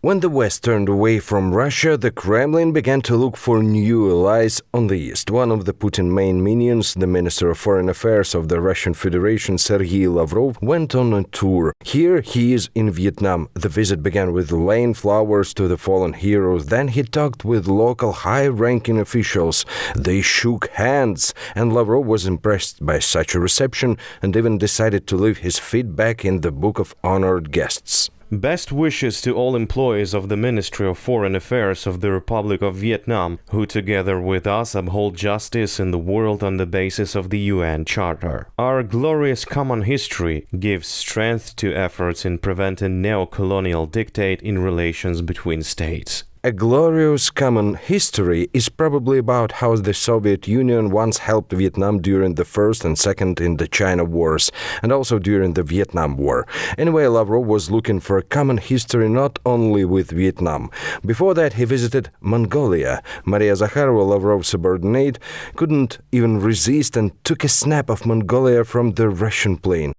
When the West turned away from Russia, the Kremlin began to look for new allies on the East. One of the Putin main minions, the Minister of Foreign Affairs of the Russian Federation, Sergei Lavrov, went on a tour. Here he is in Vietnam. The visit began with laying flowers to the fallen heroes. Then he talked with local high-ranking officials. They shook hands, and Lavrov was impressed by such a reception and even decided to leave his feedback in the book of honored guests. Best wishes to all employees of the Ministry of Foreign Affairs of the Republic of Vietnam, who together with us uphold justice in the world on the basis of the UN Charter. Our glorious common history gives strength to efforts in preventing neo-colonial dictate in relations between states. A glorious common history is probably about how the Soviet Union once helped Vietnam during the First and Second Indochina Wars, and also during the Vietnam War. Anyway, Lavrov was looking for a common history not only with Vietnam. Before that, he visited Mongolia. Maria Zakharova, Lavrov's subordinate, couldn't even resist and took a snap of Mongolia from the Russian plane.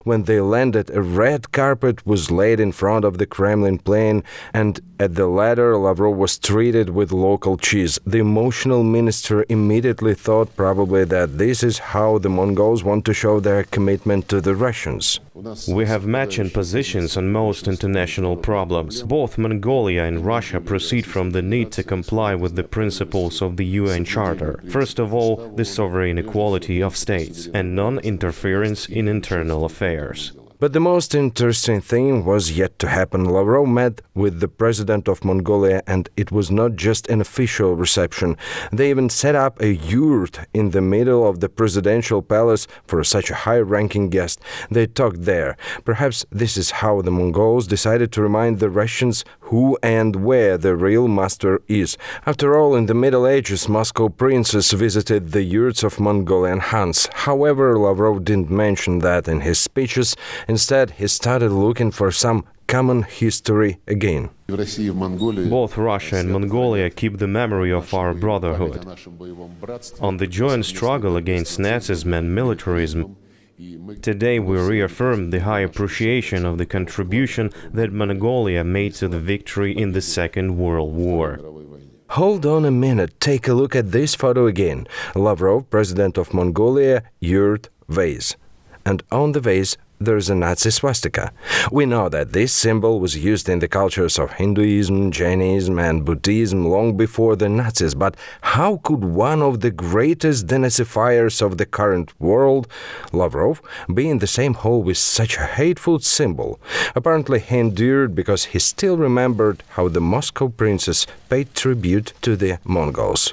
When they landed, a red carpet was laid in front of the Kremlin plane, and at the latter, Lavrov was treated with local cheese. The emotional minister immediately thought probably that this is how the Mongols want to show their commitment to the Russians. We have matching positions on most international problems. Both Mongolia and Russia proceed from the need to comply with the principles of the UN Charter. First of all, the sovereign equality of states and non-interference in internal affairs. But the most interesting thing was yet to happen. Lavrov met with the president of Mongolia, and it was not just an official reception. They even set up a yurt in the middle of the presidential palace for such a high-ranking guest. They talked there. Perhaps this is how the Mongols decided to remind the Russians who and where the real master is. After all, in the Middle Ages, Moscow princes visited the yurts of Mongolian Hans. However, Lavrov didn't mention that in his speeches. Instead, he started looking for some common history again. Both Russia and Mongolia keep the memory of our brotherhood. On the joint struggle against Nazism and militarism, today we reaffirm the high appreciation of the contribution that Mongolia made to the victory in the Second World War. Hold on a minute, take a look at this photo again. Lavrov, president of Mongolia, yurt, vase. And on the vase, there's a Nazi swastika. We know that this symbol was used in the cultures of Hinduism, Jainism and Buddhism long before the Nazis, but how could one of the greatest denazifiers of the current world, Lavrov, be in the same hall with such a hateful symbol? Apparently he endured because he still remembered how the Moscow princes paid tribute to the Mongols.